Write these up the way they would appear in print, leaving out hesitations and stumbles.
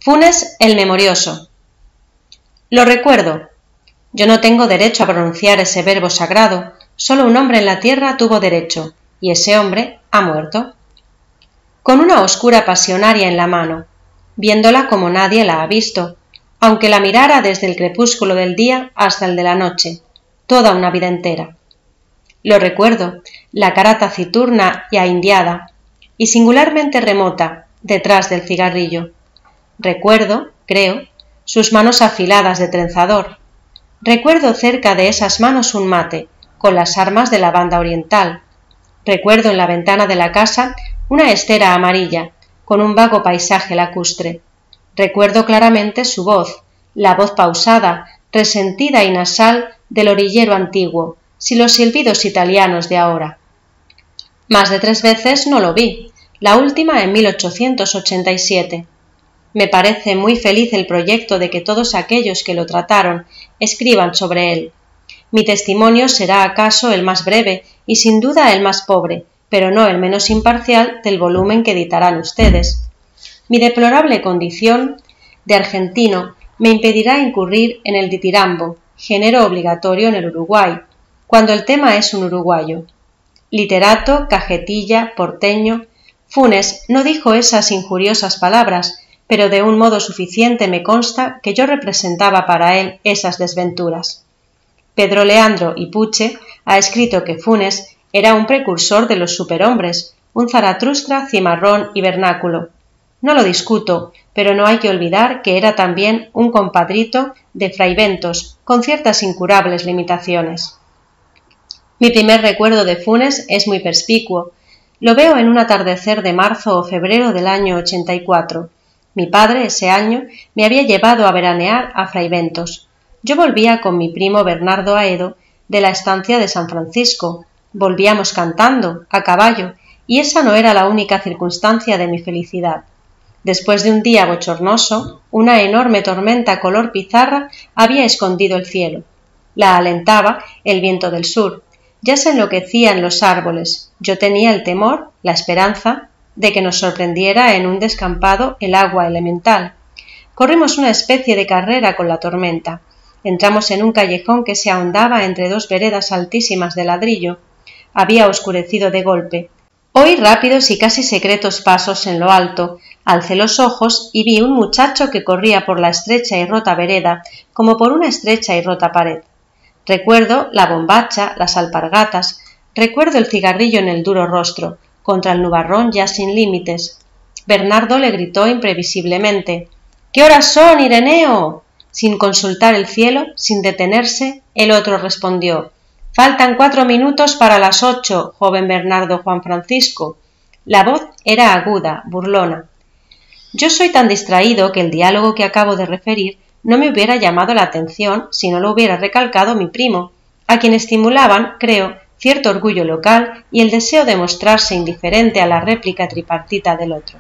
Funes el Memorioso. Lo recuerdo. Yo no tengo derecho a pronunciar ese verbo sagrado, solo un hombre en la tierra tuvo derecho, y ese hombre ha muerto. Con una oscura pasionaria en la mano, viéndola como nadie la ha visto, aunque la mirara desde el crepúsculo del día hasta el de la noche, toda una vida entera. Lo recuerdo, la cara taciturna y ahindiada, y singularmente remota, detrás del cigarrillo. Recuerdo, creo, sus manos afiladas de trenzador. Recuerdo cerca de esas manos un mate, con las armas de la banda oriental. Recuerdo en la ventana de la casa una estera amarilla, con un vago paisaje lacustre. Recuerdo claramente su voz, la voz pausada, resentida y nasal del orillero antiguo, sin los silbidos italianos de ahora. Más de 3 veces no lo vi, la última en 1887. Me parece muy feliz el proyecto de que todos aquellos que lo trataron escriban sobre él. Mi testimonio será acaso el más breve y sin duda el más pobre, pero no el menos imparcial del volumen que editarán ustedes. Mi deplorable condición de argentino me impedirá incurrir en el ditirambo, género obligatorio en el Uruguay, cuando el tema es un uruguayo. Literato, cajetilla, porteño. Funes no dijo esas injuriosas palabras, pero de un modo suficiente me consta que yo representaba para él esas desventuras. Pedro Leandro y Puche ha escrito que Funes era un precursor de los superhombres, un Zaratustra cimarrón y vernáculo. No lo discuto, pero no hay que olvidar que era también un compadrito de Fraiventos, con ciertas incurables limitaciones. Mi primer recuerdo de Funes es muy perspicuo. Lo veo en un atardecer de marzo o febrero del año 84. Mi padre, ese año, me había llevado a veranear a Fraiventos. Yo volvía con mi primo Bernardo Aedo de la estancia de San Francisco. Volvíamos cantando, a caballo, y esa no era la única circunstancia de mi felicidad. Después de un día bochornoso, una enorme tormenta color pizarra había escondido el cielo. La alentaba el viento del sur. Ya se enloquecían los árboles. Yo tenía el temor, la esperanza, de que nos sorprendiera en un descampado el agua elemental. Corrimos una especie de carrera con la tormenta. Entramos en un callejón que se ahondaba entre 2 veredas altísimas de ladrillo. Había oscurecido de golpe. Oí rápidos y casi secretos pasos en lo alto. Alcé los ojos y vi un muchacho que corría por la estrecha y rota vereda, como por una estrecha y rota pared. Recuerdo la bombacha, las alpargatas, recuerdo el cigarrillo en el duro rostro, contra el nubarrón ya sin límites. Bernardo le gritó imprevisiblemente: «¿Qué horas son, Ireneo?». Sin consultar el cielo, sin detenerse, el otro respondió: «Faltan 4 minutos para las 8, joven Bernardo Juan Francisco». La voz era aguda, burlona. Yo soy tan distraído que el diálogo que acabo de referir no me hubiera llamado la atención si no lo hubiera recalcado mi primo, a quien estimulaban, creo, cierto orgullo local y el deseo de mostrarse indiferente a la réplica tripartita del otro.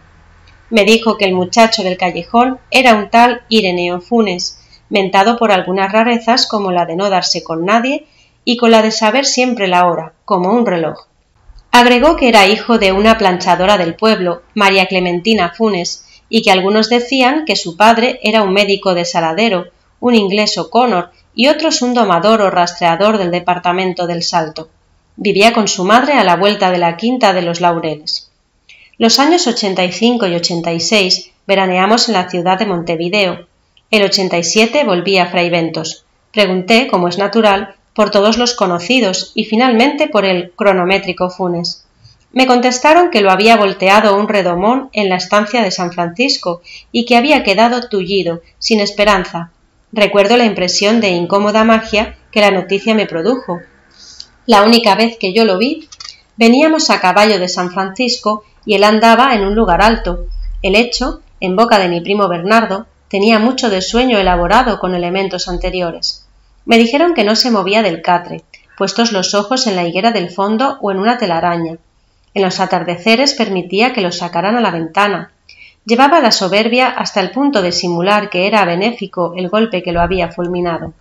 Me dijo que el muchacho del callejón era un tal Ireneo Funes, mentado por algunas rarezas como la de no darse con nadie y con la de saber siempre la hora, como un reloj. Agregó que era hijo de una planchadora del pueblo, María Clementina Funes, y que algunos decían que su padre era un médico de Saladero, un inglés O'Connor, y otros un domador o rastreador del departamento del Salto. Vivía con su madre a la vuelta de la quinta de los Laureles. Los años 85 y 86 veraneamos en la ciudad de Montevideo. El 87 volví a Fraiventos. Pregunté, como es natural, por todos los conocidos y finalmente por el cronométrico Funes. Me contestaron que lo había volteado un redomón en la estancia de San Francisco y que había quedado tullido, sin esperanza. Recuerdo la impresión de incómoda magia que la noticia me produjo. La única vez que yo lo vi, veníamos a caballo de San Francisco y él andaba en un lugar alto. El hecho, en boca de mi primo Bernardo, tenía mucho de sueño elaborado con elementos anteriores. Me dijeron que no se movía del catre, puestos los ojos en la higuera del fondo o en una telaraña. En los atardeceres permitía que lo sacaran a la ventana. Llevaba la soberbia hasta el punto de simular que era benéfico el golpe que lo había fulminado.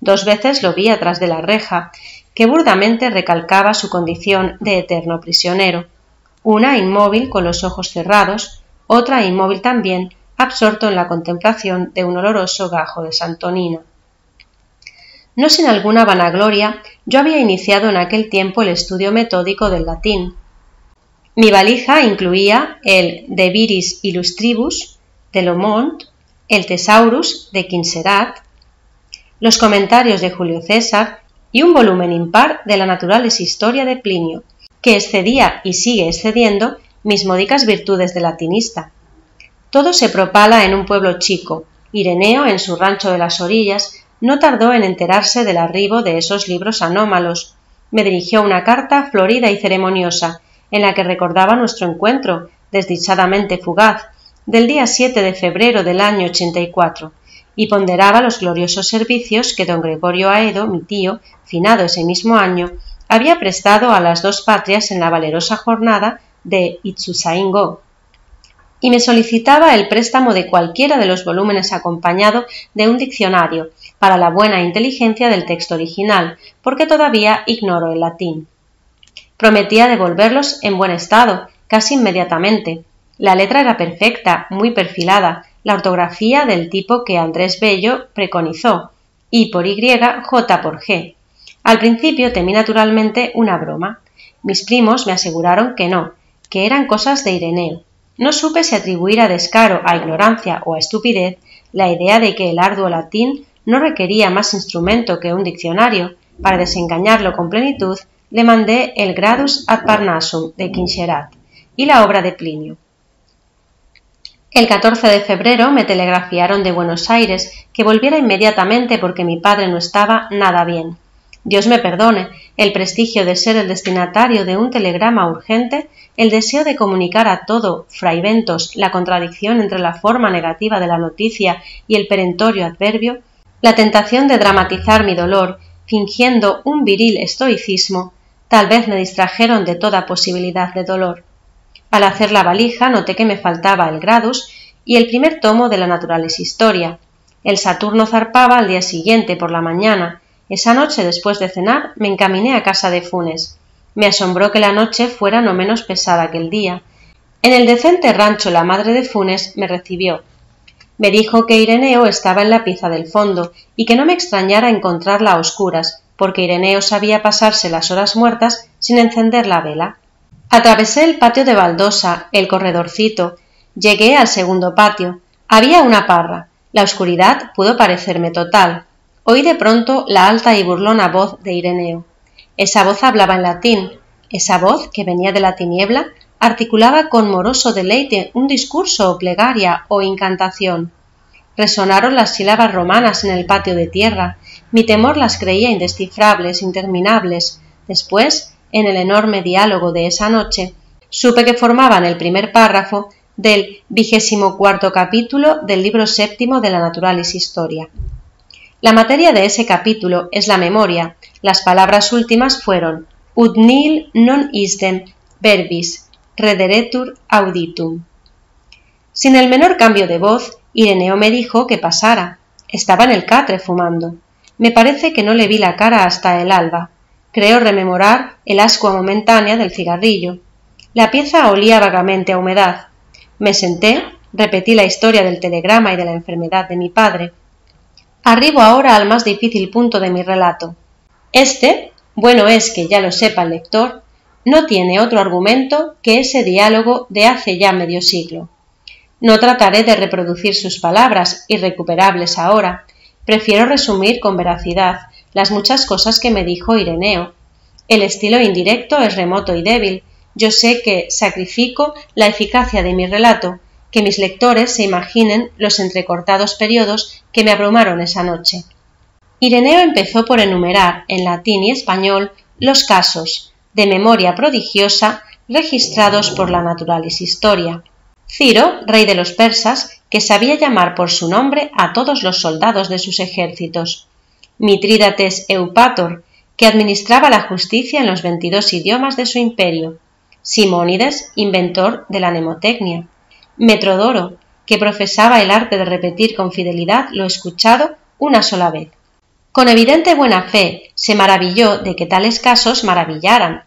2 veces lo vi atrás de la reja, que burdamente recalcaba su condición de eterno prisionero. Una inmóvil con los ojos cerrados, otra inmóvil también, absorto en la contemplación de un oloroso gajo de santonina. No sin alguna vanagloria, yo había iniciado en aquel tiempo el estudio metódico del latín. Mi valija incluía el De Viris Illustribus de Lomont, el Thesaurus de Quincerat, los comentarios de Julio César y un volumen impar de la Naturalis Historia de Plinio, que excedía y sigue excediendo mis módicas virtudes de latinista. Todo se propala en un pueblo chico. Ireneo, en su rancho de las orillas, no tardó en enterarse del arribo de esos libros anómalos. Me dirigió una carta florida y ceremoniosa, en la que recordaba nuestro encuentro, desdichadamente fugaz, del día 7 de febrero del año 84, y ponderaba los gloriosos servicios que don Gregorio Aedo, mi tío, finado ese mismo año, había prestado a las dos patrias en la valerosa jornada de Itzuzaingó, y me solicitaba el préstamo de cualquiera de los volúmenes acompañado de un diccionario, para la buena inteligencia del texto original, porque todavía ignoro el latín. Prometía devolverlos en buen estado, casi inmediatamente. La letra era perfecta, muy perfilada, la ortografía del tipo que Andrés Bello preconizó, I por Y, J por G. Al principio temí naturalmente una broma. Mis primos me aseguraron que no, que eran cosas de Ireneo. No supe si atribuir a descaro, a ignorancia o a estupidez la idea de que el arduo latín no requería más instrumento que un diccionario. Para desengañarlo con plenitud, le mandé el Gradus ad Parnassum de Quincerat y la obra de Plinio. El 14 de febrero me telegrafiaron de Buenos Aires que volviera inmediatamente porque mi padre no estaba nada bien. Dios me perdone, el prestigio de ser el destinatario de un telegrama urgente, el deseo de comunicar a todo fraiventos la contradicción entre la forma negativa de la noticia y el perentorio adverbio, la tentación de dramatizar mi dolor, fingiendo un viril estoicismo, tal vez me distrajeron de toda posibilidad de dolor. Al hacer la valija noté que me faltaba el Gradus y el primer tomo de la Naturalis Historia. El Saturno zarpaba al día siguiente por la mañana. Esa noche, después de cenar, me encaminé a casa de Funes. Me asombró que la noche fuera no menos pesada que el día. En el decente rancho la madre de Funes me recibió. Me dijo que Ireneo estaba en la pieza del fondo y que no me extrañara encontrarla a oscuras, porque Ireneo sabía pasarse las horas muertas sin encender la vela. Atravesé el patio de baldosa, el corredorcito. Llegué al segundo patio. Había una parra. La oscuridad pudo parecerme total. Oí de pronto la alta y burlona voz de Ireneo. Esa voz hablaba en latín. Esa voz, que venía de la tiniebla, articulaba con moroso deleite un discurso o plegaria o incantación. Resonaron las sílabas romanas en el patio de tierra. Mi temor las creía indescifrables, interminables. Después, en el enorme diálogo de esa noche, supe que formaban el primer párrafo del 24º capítulo del libro séptimo de la Naturalis Historia. La materia de ese capítulo es la memoria. Las palabras últimas fueron «Ut nihil non istem verbis, rederetur auditum». Sin el menor cambio de voz, Ireneo me dijo que pasara. Estaba en el catre fumando. Me parece que no le vi la cara hasta el alba. Creo rememorar el ascua momentánea del cigarrillo. La pieza olía vagamente a humedad. Me senté, repetí la historia del telegrama y de la enfermedad de mi padre. Arribo ahora al más difícil punto de mi relato. Este, bueno es que ya lo sepa el lector, no tiene otro argumento que ese diálogo de hace ya medio siglo. No trataré de reproducir sus palabras, irrecuperables ahora. Prefiero resumir con veracidad las muchas cosas que me dijo Ireneo. El estilo indirecto es remoto y débil. Yo sé que sacrifico la eficacia de mi relato, que mis lectores se imaginen los entrecortados periodos que me abrumaron esa noche. Ireneo empezó por enumerar, en latín y español, los casos, de memoria prodigiosa, registrados por la Naturalis Historia. Ciro, rey de los persas, que sabía llamar por su nombre a todos los soldados de sus ejércitos. Mitrídates Eupator, que administraba la justicia en los 22 idiomas de su imperio. Simónides, inventor de la mnemotecnia. Metrodoro, que profesaba el arte de repetir con fidelidad lo escuchado una sola vez. Con evidente buena fe se maravilló de que tales casos maravillaran.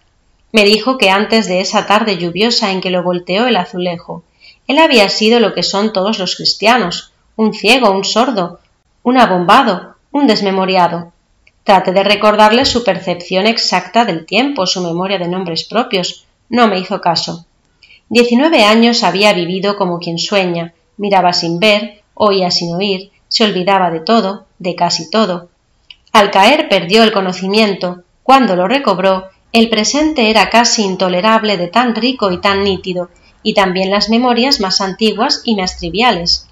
Me dijo que antes de esa tarde lluviosa en que lo volteó el azulejo, Él había sido lo que son todos los cristianos, un ciego, un sordo, un abombado, un desmemoriado. Traté de recordarle su percepción exacta del tiempo, su memoria de nombres propios. No me hizo caso. 19 años había vivido como quien sueña, miraba sin ver, oía sin oír, se olvidaba de todo, de casi todo. Al caer perdió el conocimiento. Cuando lo recobró, el presente era casi intolerable de tan rico y tan nítido, y también las memorias más antiguas y más triviales.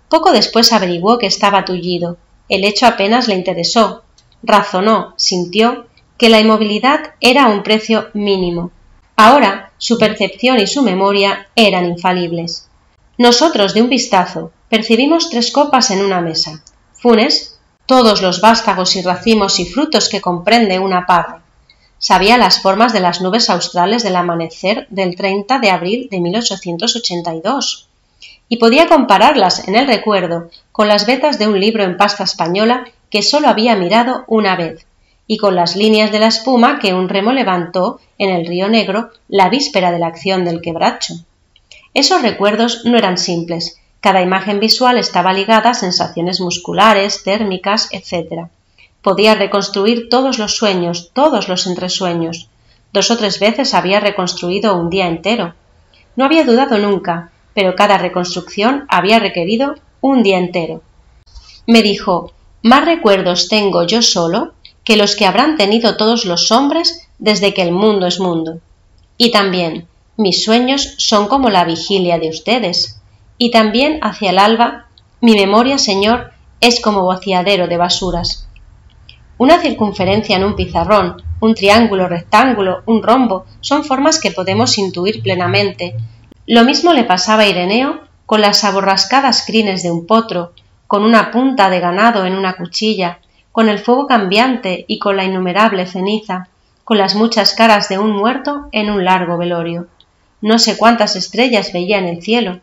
Poco después averiguó que estaba tullido. El hecho apenas le interesó. Razonó, sintió, que la inmovilidad era un precio mínimo. Ahora su percepción y su memoria eran infalibles. Nosotros, de un vistazo, percibimos 3 copas en una mesa. Funes, todos los vástagos y racimos y frutos que comprende una parra. Sabía las formas de las nubes australes del amanecer del 30 de abril de 1882 y podía compararlas en el recuerdo con las vetas de un libro en pasta española que sólo había mirado una vez y con las líneas de la espuma que un remo levantó en el río Negro la víspera de la acción del Quebracho. Esos recuerdos no eran simples, cada imagen visual estaba ligada a sensaciones musculares, térmicas, etc. Podía reconstruir todos los sueños, todos los entresueños. 2 o 3 veces había reconstruido un día entero. No había dudado nunca, pero cada reconstrucción había requerido un día entero. Me dijo, más recuerdos tengo yo solo que los que habrán tenido todos los hombres desde que el mundo es mundo. Y también, mis sueños son como la vigilia de ustedes. Y también hacia el alba, mi memoria, Señor, es como vaciadero de basuras. Una circunferencia en un pizarrón, un triángulo, rectángulo, un rombo, son formas que podemos intuir plenamente. Lo mismo le pasaba a Ireneo con las aborrascadas crines de un potro, con una punta de ganado en una cuchilla, con el fuego cambiante y con la innumerable ceniza, con las muchas caras de un muerto en un largo velorio. No sé cuántas estrellas veía en el cielo.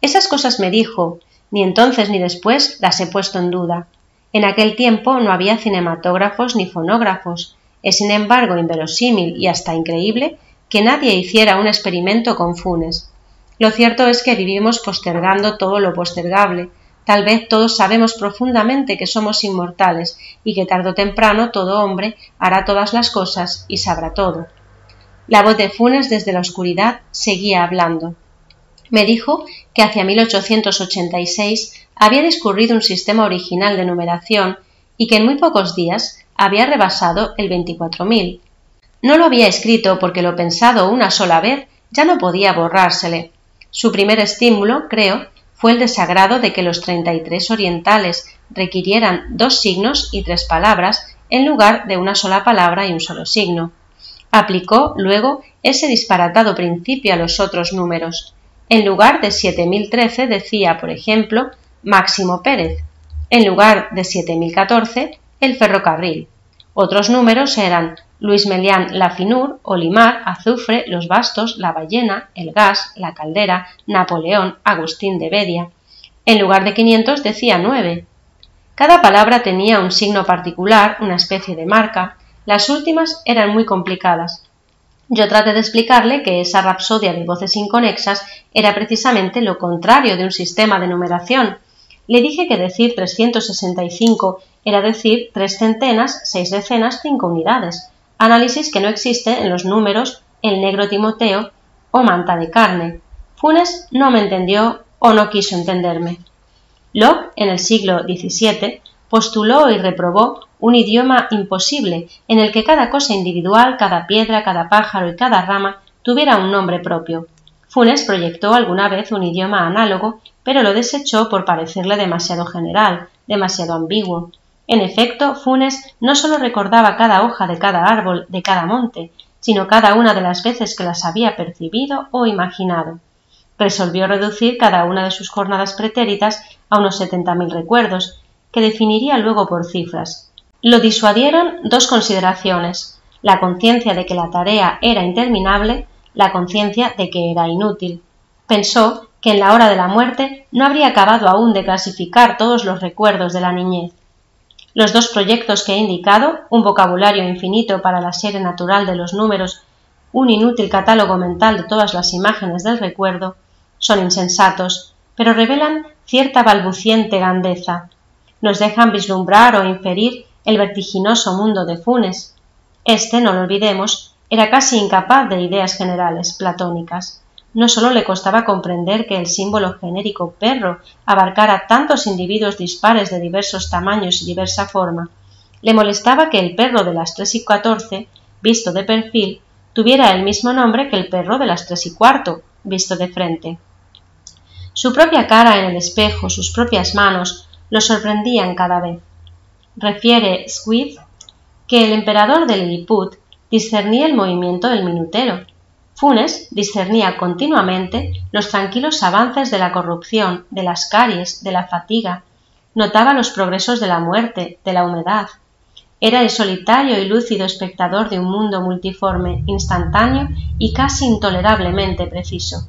Esas cosas me dijo, ni entonces ni después las he puesto en duda. En aquel tiempo no había cinematógrafos ni fonógrafos. Es sin embargo inverosímil y hasta increíble que nadie hiciera un experimento con Funes. Lo cierto es que vivimos postergando todo lo postergable. Tal vez todos sabemos profundamente que somos inmortales y que tarde o temprano todo hombre hará todas las cosas y sabrá todo. La voz de Funes desde la oscuridad seguía hablando. Me dijo que hacia 1886 había discurrido un sistema original de numeración y que en muy pocos días había rebasado el 24.000. No lo había escrito porque lo pensado una sola vez ya no podía borrársele. Su primer estímulo, creo, fue el desagrado de que los 33 orientales requirieran 2 signos y 3 palabras en lugar de una sola palabra y un solo signo. Aplicó, luego, ese disparatado principio a los otros números. En lugar de 7013 decía, por ejemplo, Máximo Pérez. En lugar de 7014, el ferrocarril. Otros números eran Luis Melián Lafinur, Olimar, Azufre, Los Bastos, La Ballena, El Gas, La Caldera, Napoleón, Agustín de Bedia. En lugar de 500 decía 9. Cada palabra tenía un signo particular, una especie de marca. Las últimas eran muy complicadas. Yo traté de explicarle que esa rapsodia de voces inconexas era precisamente lo contrario de un sistema de numeración. Le dije que decir 365 era decir 3 centenas, 6 decenas, 5 unidades, análisis que no existe en los números el negro Timoteo o manta de carne. Funes no me entendió o no quiso entenderme. Locke, en el siglo XVII, postuló y reprobó un idioma imposible en el que cada cosa individual, cada piedra, cada pájaro y cada rama tuviera un nombre propio. Funes proyectó alguna vez un idioma análogo, pero lo desechó por parecerle demasiado general, demasiado ambiguo. En efecto, Funes no sólo recordaba cada hoja de cada árbol, de cada monte, sino cada una de las veces que las había percibido o imaginado. Resolvió reducir cada una de sus jornadas pretéritas a unos 70.000 recuerdos, que definiría luego por cifras. Lo disuadieron 2 consideraciones: la conciencia de que la tarea era interminable, la conciencia de que era inútil. Pensó que en la hora de la muerte no habría acabado aún de clasificar todos los recuerdos de la niñez. Los 2 proyectos que he indicado, un vocabulario infinito para la serie natural de los números, un inútil catálogo mental de todas las imágenes del recuerdo, Son insensatos, pero revelan cierta balbuciente grandeza. Nos dejan vislumbrar o inferir el vertiginoso mundo de Funes. Este, no lo olvidemos, era casi incapaz de ideas generales platónicas. No sólo le costaba comprender que el símbolo genérico perro abarcara tantos individuos dispares de diversos tamaños y diversa forma, le molestaba que el perro de las 3:14, visto de perfil, tuviera el mismo nombre que el perro de las 3:15, visto de frente. Su propia cara en el espejo, sus propias manos, lo sorprendían cada vez. Refiere Swift que el emperador de Lilliput discernía el movimiento del minutero. Funes discernía continuamente los tranquilos avances de la corrupción, de las caries, de la fatiga, notaba los progresos de la muerte, de la humedad. Era el solitario y lúcido espectador de un mundo multiforme, instantáneo y casi intolerablemente preciso.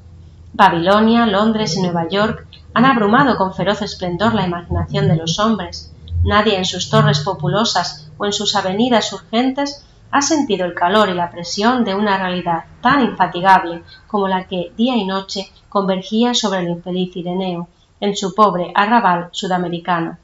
Babilonia, Londres y Nueva York han abrumado con feroz esplendor la imaginación de los hombres. Nadie en sus torres populosas o en sus avenidas urgentes ha sentido el calor y la presión de una realidad tan infatigable como la que día y noche convergía sobre el infeliz Ireneo en su pobre arrabal sudamericano.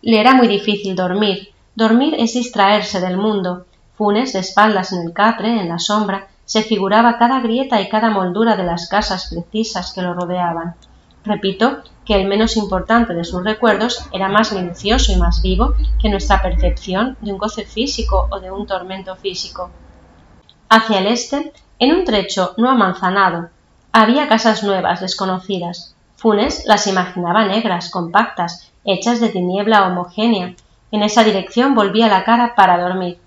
Le era muy difícil dormir. Dormir es distraerse del mundo. Funes, de espaldas en el catre, en la sombra, se figuraba cada grieta y cada moldura de las casas precisas que lo rodeaban. Repito que el menos importante de sus recuerdos era más minucioso y más vivo que nuestra percepción de un goce físico o de un tormento físico. Hacia el este, en un trecho no amanzanado, había casas nuevas, desconocidas. Funes las imaginaba negras, compactas, hechas de tiniebla homogénea. En esa dirección volvía la cara para dormir.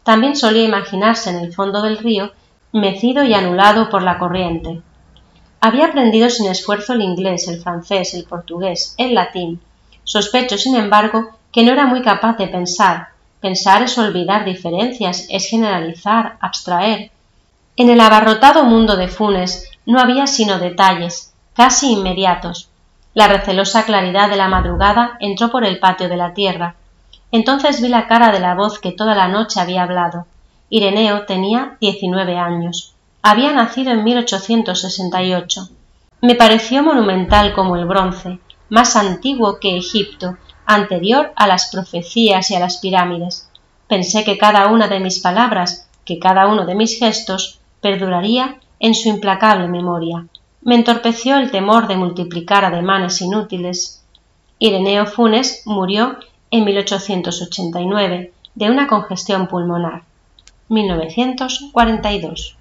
También solía imaginarse en el fondo del río, mecido y anulado por la corriente. Había aprendido sin esfuerzo el inglés, el francés, el portugués, el latín. Sospecho, sin embargo, que no era muy capaz de pensar. Pensar es olvidar diferencias, es generalizar, abstraer. En el abarrotado mundo de Funes no había sino detalles, casi inmediatos. La recelosa claridad de la madrugada entró por el patio de la tierra. Entonces vi la cara de la voz que toda la noche había hablado. Ireneo tenía 19 años. Había nacido en 1868. Me pareció monumental como el bronce, más antiguo que Egipto, anterior a las profecías y a las pirámides. Pensé que cada una de mis palabras, que cada uno de mis gestos, perduraría en su implacable memoria. Me entorpeció el temor de multiplicar ademanes inútiles. Ireneo Funes murió en 1889 de una congestión pulmonar. 1942.